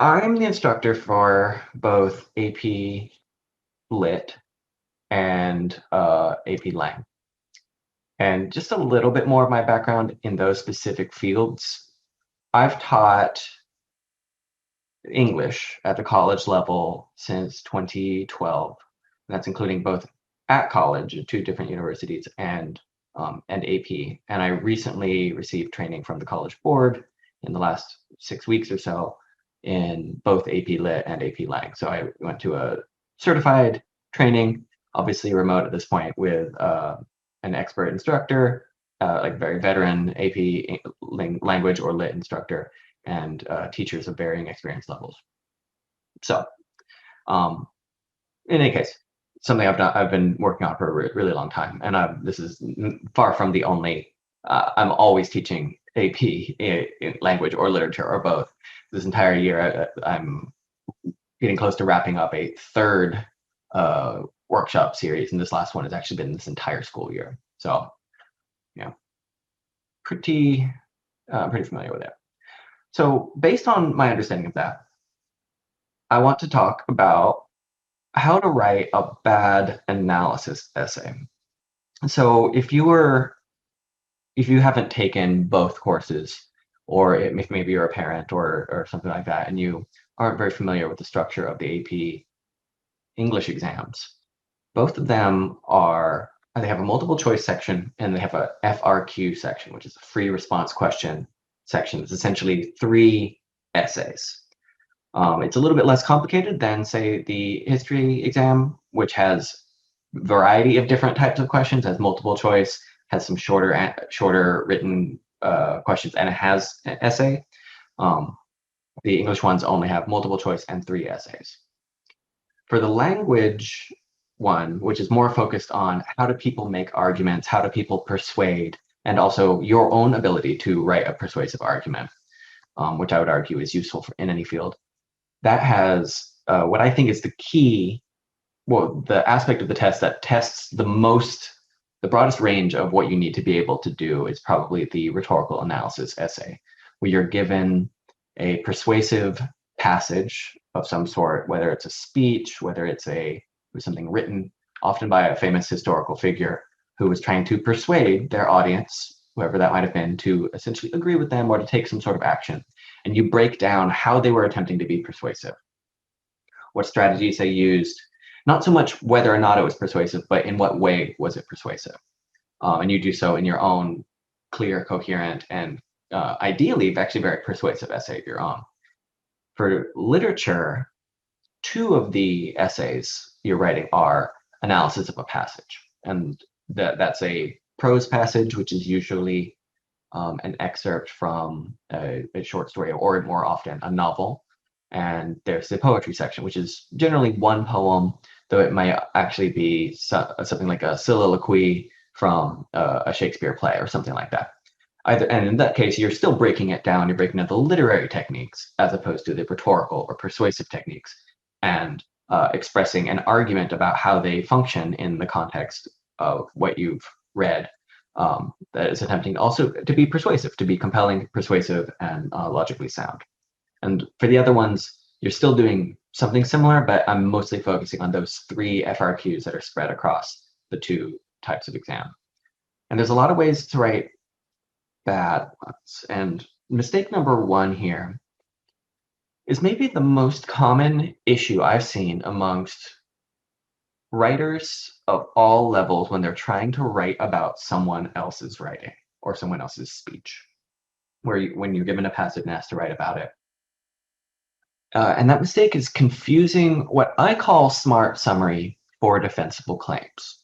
I'm the instructor for both AP Lit and AP Lang. And just a little bit more of my background in those specific fields. I've taught English at the college level since 2012. And that's including both at college at two different universities and AP. And I recently received training from the College Board in the last 6 weeks or so in both AP Lit and AP Lang. So I went to a certified training, obviously remote at this point, with an expert instructor, like very veteran AP language or Lit instructor, and teachers of varying experience levels. So, in any case, something I've been working on for a really long time, and this is far from the only. I'm always teaching AP in language or literature or both. This entire year, I'm getting close to wrapping up a third workshop series, and this last one has actually been this entire school year. So, pretty familiar with it. So, based on my understanding of that, I want to talk about how to write a bad analysis essay. So if you haven't taken both courses, or maybe you're a parent or something like that, and you aren't very familiar with the structure of the AP English exams, both of them they have a multiple choice section and they have a FRQ section, which is a free response question section. It's essentially 3 essays. It's a little bit less complicated than, say, the history exam, which has a variety of different types of questions, has multiple choice, has some shorter written questions, and it has an essay. The English ones only have multiple choice and 3 essays. For the language one, which is more focused on how do people make arguments, how do people persuade, and also your own ability to write a persuasive argument, which I would argue is useful in any field. That has what I think is the key, the aspect of the test that tests the broadest range of what you need to be able to do is probably the rhetorical analysis essay, where you're given a persuasive passage of some sort, whether it's a speech, whether it's something written, often by a famous historical figure who was trying to persuade their audience, whoever that might have been, to essentially agree with them or to take some sort of action. And you break down how they were attempting to be persuasive, what strategies they used, not so much whether or not it was persuasive, but in what way was it persuasive. And you do so in your own clear, coherent, and ideally actually very persuasive essay of your own. For literature, 2 of the essays you're writing are analysis of a passage. And that's a prose passage, which is usually an excerpt from a short story, or more often a novel. And there's the poetry section, which is generally 1 poem, though it might actually be something like a soliloquy from a Shakespeare play or something like that. And in that case, you're still breaking it down. You're breaking down the literary techniques as opposed to the rhetorical or persuasive techniques, and expressing an argument about how they function in the context of what you've read. That is attempting also to be persuasive, to be compelling, persuasive, and logically sound. And for the other ones, you're still doing something similar, but I'm mostly focusing on those 3 FRQs that are spread across the 2 types of exam. And there's a lot of ways to write bad ones. And mistake number 1 here is maybe the most common issue I've seen amongst writers of all levels when they're trying to write about someone else's writing or someone else's speech, when you're given a passage and asked to write about it. And that mistake is confusing what I call smart summary for defensible claims.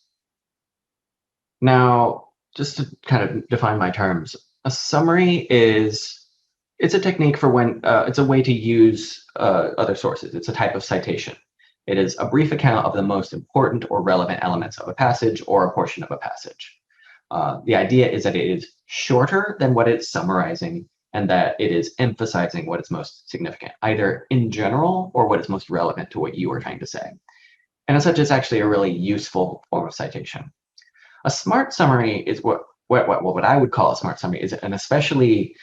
Now, just to kind of define my terms, a summary it's a technique for when it's a way to use other sources. It's a type of citation. It is a brief account of the most important or relevant elements of a passage or a portion of a passage. The idea is that it is shorter than what it's summarizing, and that it is emphasizing what is most significant, either in general or what is most relevant to what you are trying to say. And as such, it's actually a really useful form of citation. A smart summary is what I would call a smart summary is an especially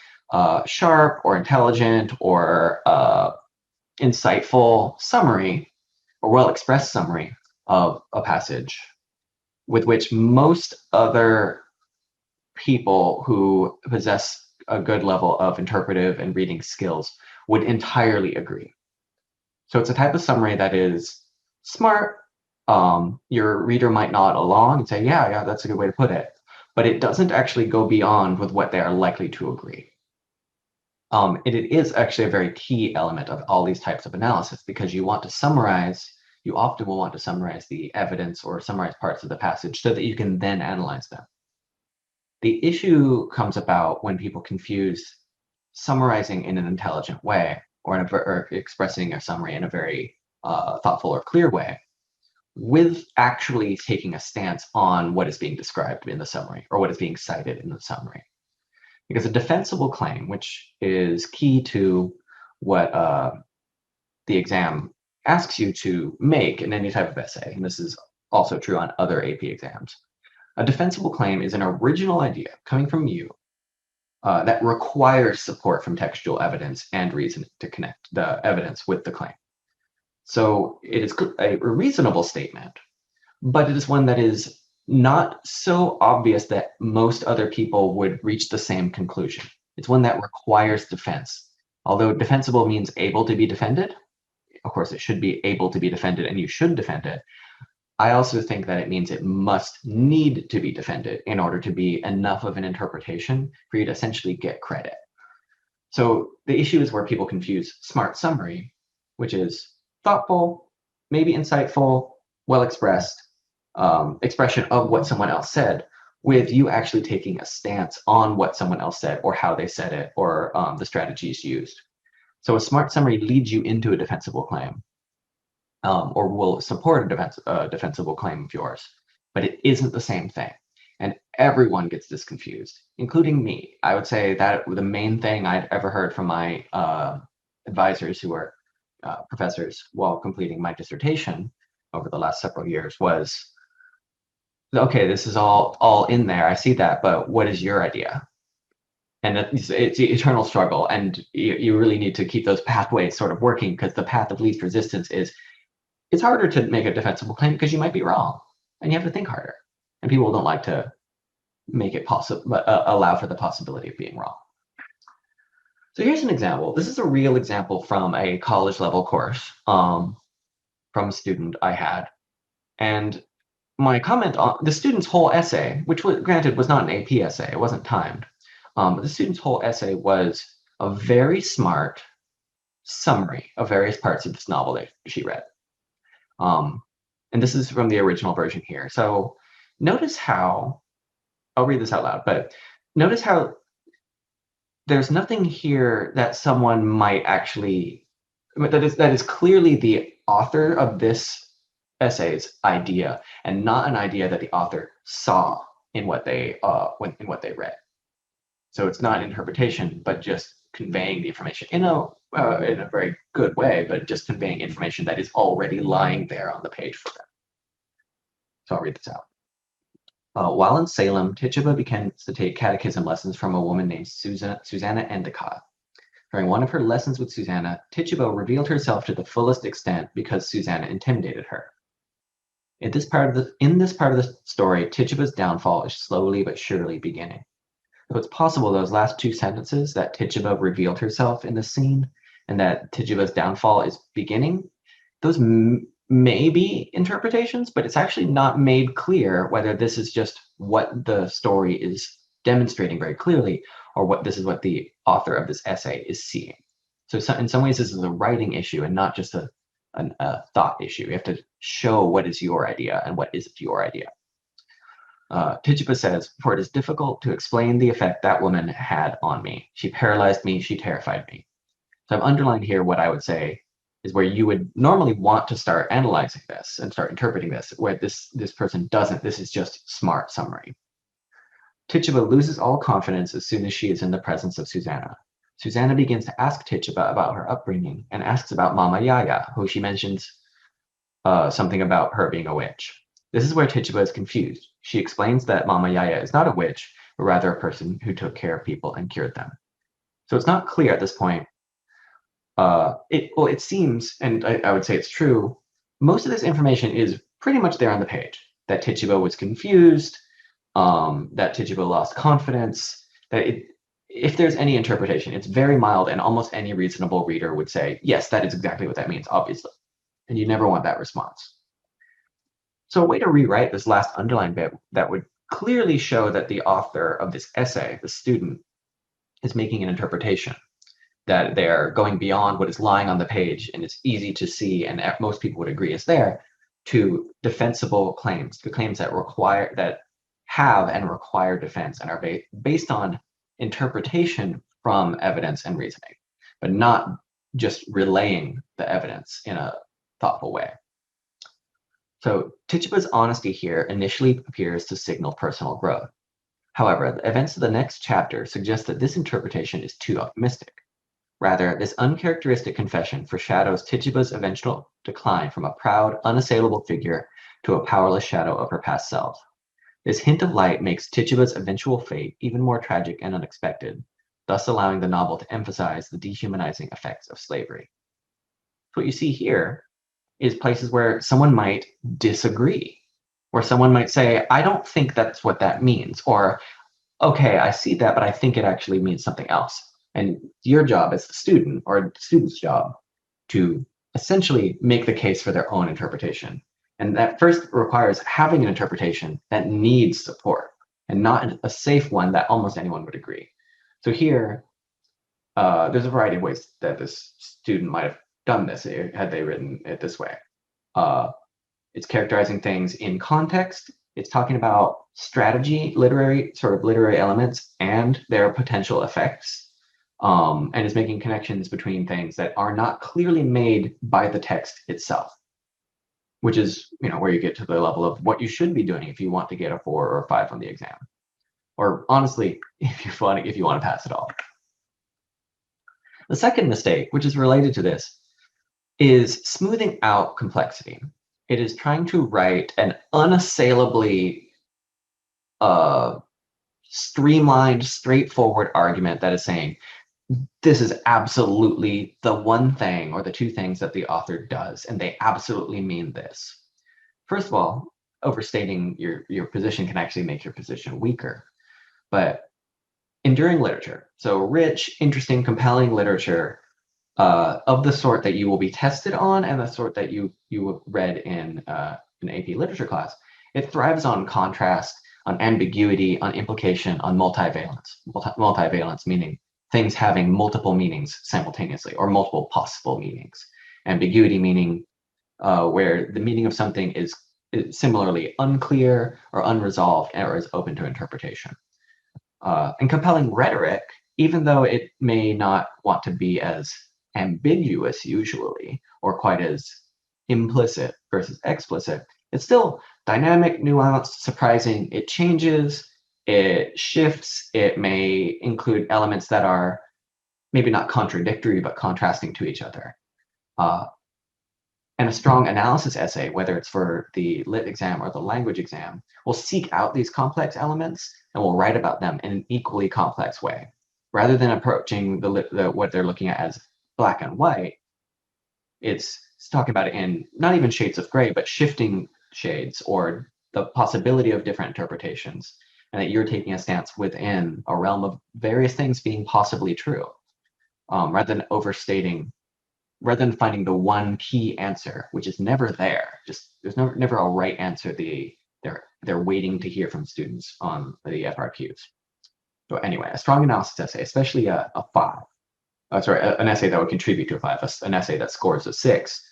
sharp or intelligent or insightful summary or well-expressed summary of a passage with which most other people who possess a good level of interpretive and reading skills would entirely agree. So it's a type of summary that is smart. Your reader might nod along and say, yeah, that's a good way to put it. But it doesn't actually go beyond with what they are likely to agree. And it is actually a very key element of all these types of analysis, because you want to summarize, you often will want to summarize the evidence or summarize parts of the passage so that you can then analyze them. The issue comes about when people confuse summarizing in an intelligent way or expressing a summary in a very thoughtful or clear way with actually taking a stance on what is being described in the summary or what is being cited in the summary. Because a defensible claim, which is key to what the exam asks you to make in any type of essay, and this is also true on other AP exams, a defensible claim is an original idea coming from you that requires support from textual evidence and reason to connect the evidence with the claim. So it is a reasonable statement, but it is one that is not so obvious that most other people would reach the same conclusion. It's one that requires defense. Although defensible means able to be defended, of course it should be able to be defended and you should defend it. I also think that it means it must need to be defended in order to be enough of an interpretation for you to essentially get credit. So the issue is where people confuse smart summary, which is thoughtful, maybe insightful, well-expressed expression of what someone else said, with you actually taking a stance on what someone else said or how they said it or the strategies used. So a smart summary leads you into a defensible claim. Or will support a defensible claim of yours, but it isn't the same thing. And everyone gets this confused, including me. I would say that the main thing I'd ever heard from my advisors who were professors while completing my dissertation over the last several years was, okay, this is all in there. I see that, but what is your idea? And it's the eternal struggle. And you really need to keep those pathways sort of working, because the path of least resistance is, it's harder to make a defensible claim because you might be wrong and you have to think harder. And people don't like to make it possible, allow for the possibility of being wrong. So here's an example. This is a real example from a college level course from a student I had. And my comment on the student's whole essay, which was, granted, was not an AP essay, it wasn't timed. But the student's whole essay was a very smart summary of various parts of this novel that she read. And this is from the original version here. So notice how, I'll read this out loud, but notice how there's nothing here that someone might actually, that is clearly the author of this essay's idea, and not an idea that the author saw in what they read. So it's not interpretation, but just conveying the information in a very good way, but just conveying information that is already lying there on the page for them. So I'll read this out. While in Salem, Tituba begins to take catechism lessons from a woman named Susanna Endicott. During one of her lessons with Susanna, Tituba revealed herself to the fullest extent because Susanna intimidated her. In this part of the story, Tituba's downfall is slowly but surely beginning. So it's possible those last two sentences, that Tituba revealed herself in the scene and that Tituba's downfall is beginning, those may be interpretations, but it's actually not made clear whether this is just what the story is demonstrating very clearly, or what this is what the author of this essay is seeing. So in some ways, this is a writing issue and not just a thought issue. You have to show what is your idea and what isn't your idea. Tituba says, "For it is difficult to explain the effect that woman had on me. She paralyzed me, she terrified me." So I've underlined here what I would say is where you would normally want to start analyzing this and start interpreting this, where this person doesn't. This is just smart summary. Tituba loses all confidence as soon as she is in the presence of Susanna. Susanna begins to ask Tituba about her upbringing and asks about Mama Yaya, who she mentions something about her being a witch. This is where Tituba is confused. She explains that Mama Yaya is not a witch, but rather a person who took care of people and cured them. So it's not clear at this point It seems, and I would say it's true, most of this information is pretty much there on the page. That Tituba was confused, that Tituba lost confidence, if there's any interpretation, it's very mild, and almost any reasonable reader would say, yes, that is exactly what that means, obviously. And you never want that response. So a way to rewrite this last underlined bit that would clearly show that the author of this essay, the student, is making an interpretation, that they're going beyond what is lying on the page and it's easy to see, and most people would agree is there, to defensible claims, the claims that have and require defense and are based on interpretation from evidence and reasoning, but not just relaying the evidence in a thoughtful way. So Tituba's honesty here initially appears to signal personal growth. However, the events of the next chapter suggest that this interpretation is too optimistic. Rather, this uncharacteristic confession foreshadows Tituba's eventual decline from a proud, unassailable figure to a powerless shadow of her past self. This hint of light makes Tituba's eventual fate even more tragic and unexpected, thus allowing the novel to emphasize the dehumanizing effects of slavery. What you see here is places where someone might disagree, where someone might say, I don't think that's what that means, or, okay, I see that, but I think it actually means something else. And your job as the student, or the student's job, to essentially make the case for their own interpretation. And that first requires having an interpretation that needs support, and not a safe one that almost anyone would agree. So here, there's a variety of ways that this student might have done this had they written it this way. It's characterizing things in context. It's talking about strategy, literary elements and their potential effects, and is making connections between things that are not clearly made by the text itself, which is, where you get to the level of what you should be doing if you want to get a 4 or a 5 on the exam, or honestly, if you want to pass it all. The second mistake, which is related to this, is smoothing out complexity. It is trying to write an unassailably streamlined, straightforward argument that is saying, this is absolutely the one thing or the two things that the author does, and they absolutely mean this. First of all, overstating your position can actually make your position weaker. But enduring literature, so rich, interesting, compelling literature, of the sort that you will be tested on and the sort that you read in an AP literature class, it thrives on contrast, on ambiguity, on implication, on multivalence. Multivalence meaning things having multiple meanings simultaneously, or multiple possible meanings. Ambiguity meaning where the meaning of something is similarly unclear or unresolved or is open to interpretation. And compelling rhetoric, even though it may not want to be as ambiguous usually, or quite as implicit versus explicit, it's still dynamic, nuanced, surprising. It changes, it shifts, it may include elements that are maybe not contradictory, but contrasting to each other. And a strong analysis essay, whether it's for the lit exam or the language exam, will seek out these complex elements and will write about them in an equally complex way. Rather than approaching what they're looking at as black and white, it's talking about it in not even shades of gray, but shifting shades, or the possibility of different interpretations, and that you're taking a stance within a realm of various things being possibly true, rather than finding the one key answer, which is never there. There's never a right answer they're waiting to hear from students on the FRQs. So anyway, a strong analysis essay, especially a 5, an essay that would contribute to a 5, an essay that scores a 6,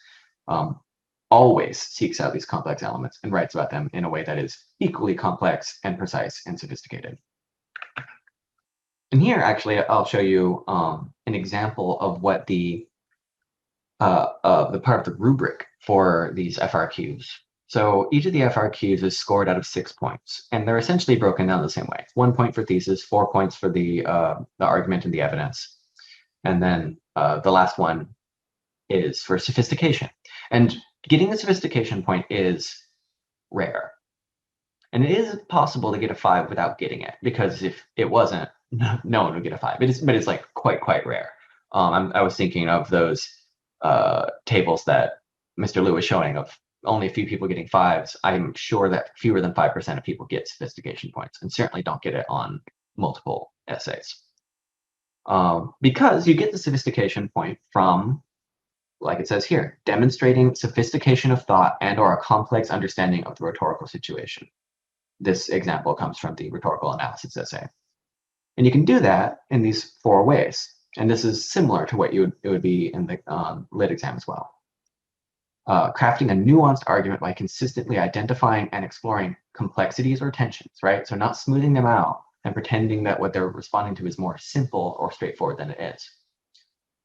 always seeks out these complex elements and writes about them in a way that is equally complex and precise and sophisticated. And here, actually, I'll show you an example of what the part of the rubric for these FRQs. So each of the FRQs is scored out of 6 points, and they're essentially broken down the same way. 1 point for thesis, 4 points for the argument and the evidence, and then the last one is for sophistication. And getting a sophistication point is rare. And it is possible to get a 5 without getting it, because if it wasn't, no one would get a 5. But it's like quite rare. I was thinking of those tables that Mr. Liu was showing of only a few people getting 5s. I'm sure that fewer than 5% of people get sophistication points, and certainly don't get it on multiple essays. Because you get the sophistication point from, like it says here, demonstrating sophistication of thought and or a complex understanding of the rhetorical situation. This example comes from the rhetorical analysis essay. And you can do that in these 4 ways. And this is similar to what it would be in the lit exam as well. Crafting a nuanced argument by consistently identifying and exploring complexities or tensions, right? So not smoothing them out and pretending that what they're responding to is more simple or straightforward than it is.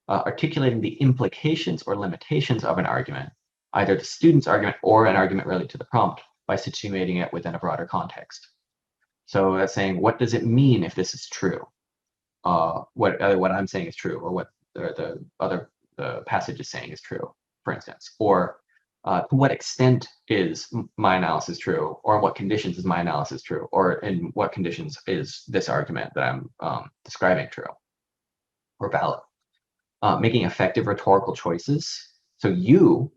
Articulating the implications or limitations of an argument, either the student's argument or an argument related to the prompt, by situating it within a broader context. So that's saying, what does it mean if this is true? What I'm saying is true, or what the passage is saying is true, for instance. Or to what extent is my analysis true, or in what conditions is my analysis true, or in what conditions is this argument that I'm describing true or valid. Making effective rhetorical choices. So you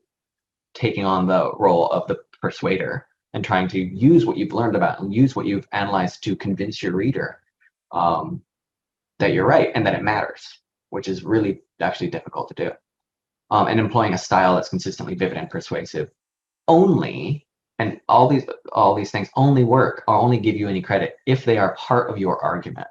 taking on the role of the persuader and trying to use what you've learned about and use what you've analyzed to convince your reader that you're right and that it matters, which is really actually difficult to do. And employing a style that's consistently vivid and persuasive only, and all these things only work or only give you any credit if they are part of your argument,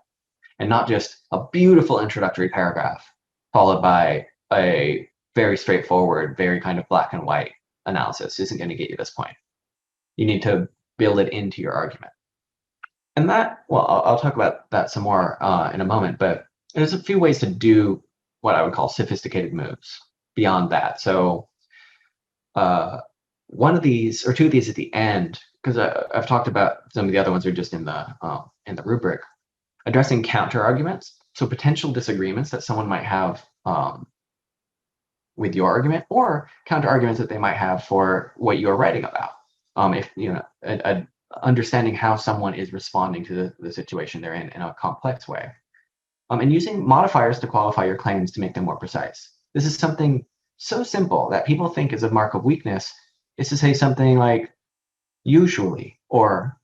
and not just a beautiful introductory paragraph followed by a very straightforward, very kind of black and white analysis isn't going to get you this point. You need to build it into your argument. And that, well, I'll talk about that some more in a moment, but there's a few ways to do what I would call sophisticated moves beyond that. So one of these, or two of these at the end, because I've talked about some of the other ones are just in the rubric, addressing counter arguments. So potential disagreements that someone might have with your argument, or counter arguments that they might have for what you're writing about. If you know, understanding how someone is responding to the situation they're in a complex way, and using modifiers to qualify your claims to make them more precise. This is something so simple that people think is a mark of weakness, is to say something like usually, or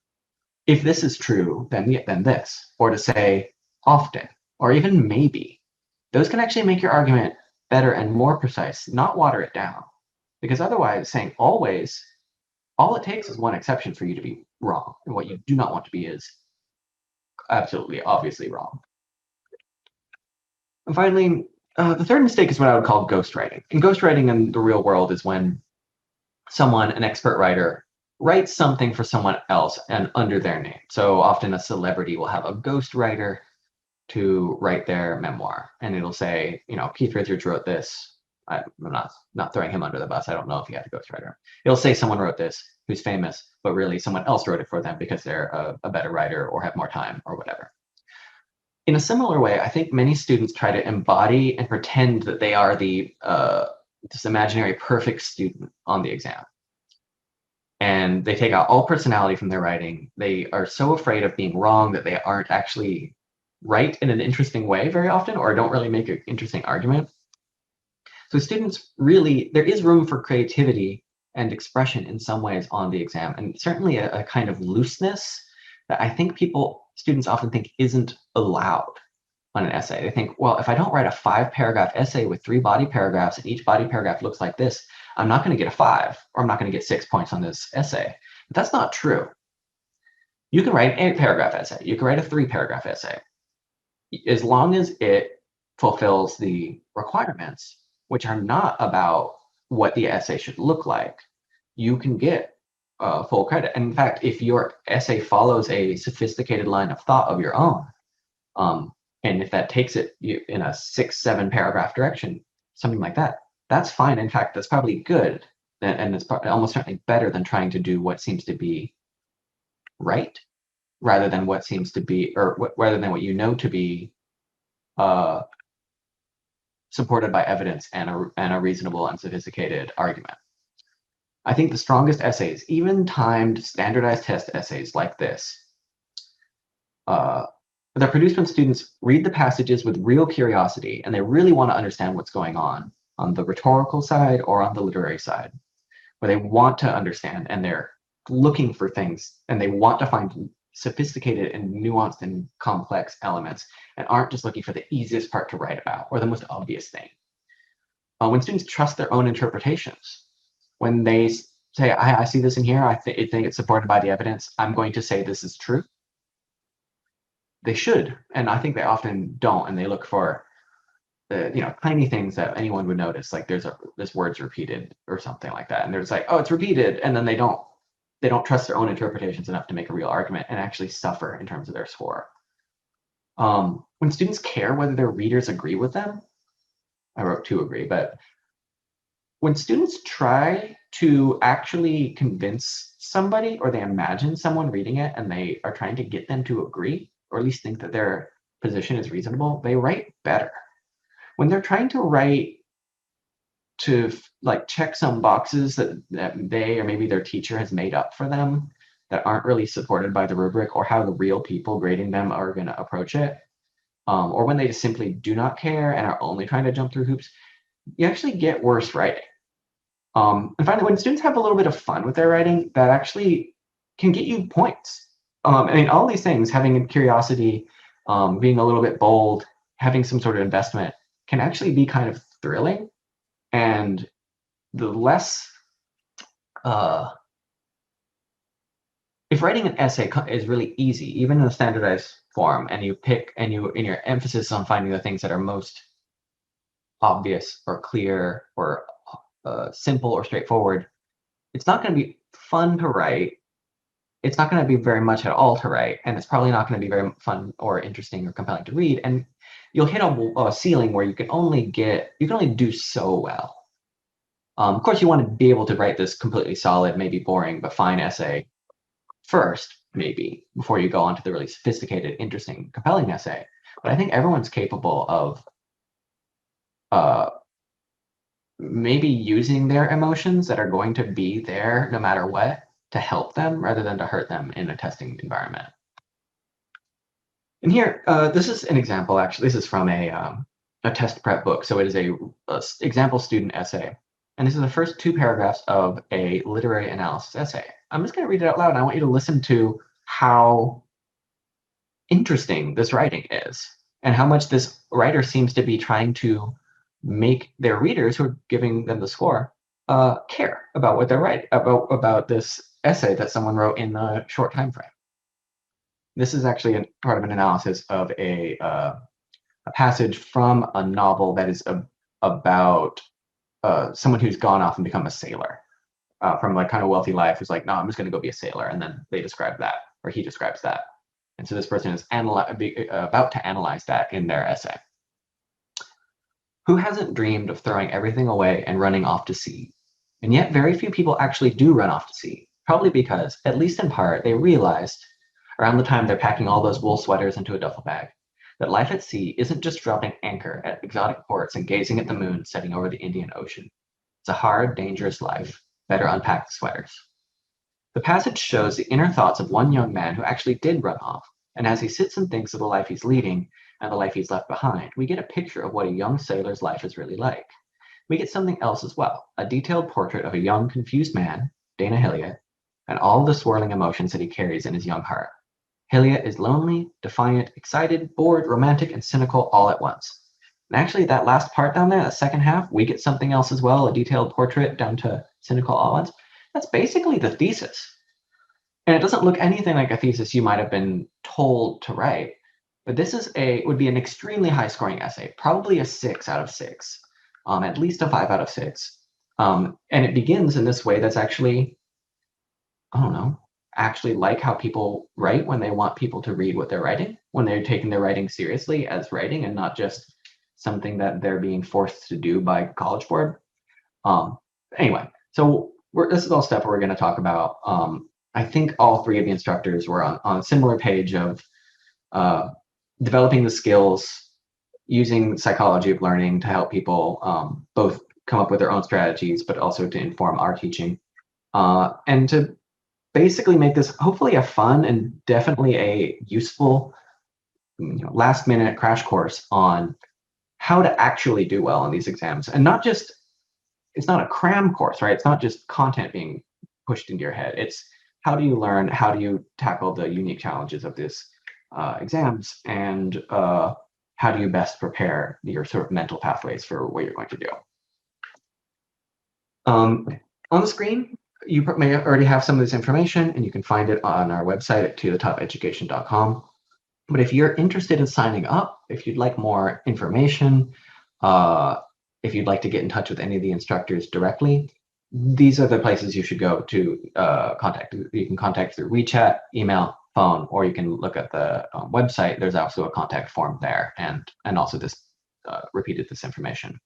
if this is true, then this, or to say often, or even maybe. Those can actually make your argument better and more precise, not water it down. Because otherwise, saying always, all it takes is one exception for you to be wrong. And what you do not want to be is absolutely, obviously wrong. And finally, the third mistake is what I would call ghostwriting. And ghostwriting in the real world is when someone, an expert writer, writes something for someone else and under their name. So often a celebrity will have a ghostwriter to write their memoir, and it'll say, you know, Keith Richards wrote this. I'm not throwing him under the bus. I don't know if he had a ghostwriter. It'll say someone wrote this who's famous, but really someone else wrote it for them because they're a better writer or have more time or whatever. In a similar way, I think many students try to embody and pretend that they are this imaginary perfect student on the exam. And they take out all personality from their writing. They are so afraid of being wrong that they aren't actually right in an interesting way very often, or don't really make an interesting argument. So students really, there is room for creativity and expression in some ways on the exam, and certainly a kind of looseness that I think students often think isn't allowed on an essay. They think, well, if I don't write a 5-paragraph essay with 3 body paragraphs and each body paragraph looks like this, I'm not going to get a 5, or I'm not going to get 6 points on this essay. But that's not true. You can write an 8-paragraph essay. You can write a 3-paragraph essay. As long as it fulfills the requirements, which are not about what the essay should look like, you can get full credit. And in fact, if your essay follows a sophisticated line of thought of your own, and if that takes it in a 6-7 paragraph direction, something like that, that's fine. In fact, that's probably good. And it's almost certainly better than trying to do what seems to be right, rather than what seems to be, or rather than what you know to be supported by evidence and a reasonable and sophisticated argument. I think the strongest essays, even timed standardized test essays like this, They're produced when students read the passages with real curiosity and they really want to understand what's going on the rhetorical side or on the literary side, where they want to understand and they're looking for things and they want to find sophisticated and nuanced and complex elements and aren't just looking for the easiest part to write about or the most obvious thing. When students trust their own interpretations, when they say, I see this in here, I think it's supported by the evidence, I'm going to say this is true. They should, and I think they often don't, and they look for tiny things that anyone would notice, like this word's repeated or something like that, and they're just like, oh, it's repeated, and then they don't trust their own interpretations enough to make a real argument and actually suffer in terms of their score. When students care whether their readers agree with them, I wrote to agree, but when students try to actually convince somebody or they imagine someone reading it and they are trying to get them to agree or at least think that their position is reasonable, they write better. When they're trying to write to like check some boxes that they or maybe their teacher has made up for them that aren't really supported by the rubric or how the real people grading them are going to approach it, or when they just simply do not care and are only trying to jump through hoops, you actually get worse writing. And finally, when students have a little bit of fun with their writing, that actually can get you points. I mean, all these things, having curiosity, being a little bit bold, having some sort of investment, can actually be kind of thrilling. And the less, if writing an essay is really easy, even in a standardized form, and your emphasis on finding the things that are most obvious or clear or simple or straightforward, it's not going to be fun to write. It's not going to be very much at all to write, and it's probably not going to be very fun or interesting or compelling to read. And you'll hit a ceiling where you can only do so well. Of course, you want to be able to write this completely solid, maybe boring, but fine essay first, maybe, before you go on to the really sophisticated, interesting, compelling essay. But I think everyone's capable of maybe using their emotions that are going to be there no matter what to help them rather than to hurt them in a testing environment. And here, this is an example, actually. This is from a test prep book. So it is a example student essay. And this is the first 2 paragraphs of a literary analysis essay. I'm just going to read it out loud, and I want you to listen to how interesting this writing is and how much this writer seems to be trying to make their readers who are giving them the score care about what they're writing, about this essay that someone wrote in a short time frame. This is actually part of an analysis of a passage from a novel that is about someone who's gone off and become a sailor from like kind of wealthy life, who's like, no, I'm just going to go be a sailor. And then they describe that, or he describes that. And so this person is about to analyze that in their essay. Who hasn't dreamed of throwing everything away and running off to sea? And yet very few people actually do run off to sea, probably because, at least in part, they realized around the time they're packing all those wool sweaters into a duffel bag, that life at sea isn't just dropping anchor at exotic ports and gazing at the moon setting over the Indian Ocean. It's a hard, dangerous life. Better unpack the sweaters. The passage shows the inner thoughts of one young man who actually did run off, and as he sits and thinks of the life he's leading and the life he's left behind, we get a picture of what a young sailor's life is really like. We get something else as well, a detailed portrait of a young, confused man, Dana Hilliot, and all the swirling emotions that he carries in his young heart. Hilliot is lonely, defiant, excited, bored, romantic, and cynical all at once. And actually, that last part down there, that second half, we get something else as well, a detailed portrait down to cynical all at once. That's basically the thesis. And it doesn't look anything like a thesis you might have been told to write. But this would be an extremely high scoring essay, probably a 6 out of 6, at least a 5 out of 6. And it begins in this way that's actually, I don't know, actually like how people write when they want people to read what they're writing, when they're taking their writing seriously as writing and not just something that they're being forced to do by College Board. Anyway, so this is all stuff we're going to talk about. I think all 3 of the instructors were on a similar page of developing the skills, using psychology of learning to help people both come up with their own strategies, but also to inform our teaching, and to basically make this hopefully a fun and definitely a useful last minute crash course on how to actually do well on these exams, and not just, it's not a cram course, right? It's not just content being pushed into your head. It's how do you learn, how do you tackle the unique challenges of this exams, and how do you best prepare your sort of mental pathways for what you're going to do. On the screen, you may already have some of this information, and you can find it on our website at tothetopeducation.com. But if you're interested in signing up, if you'd like more information, if you'd like to get in touch with any of the instructors directly, these are the places you should go to contact. You can contact through WeChat, email, phone, or you can look at the website. There's also a contact form there, and also this repeated this information.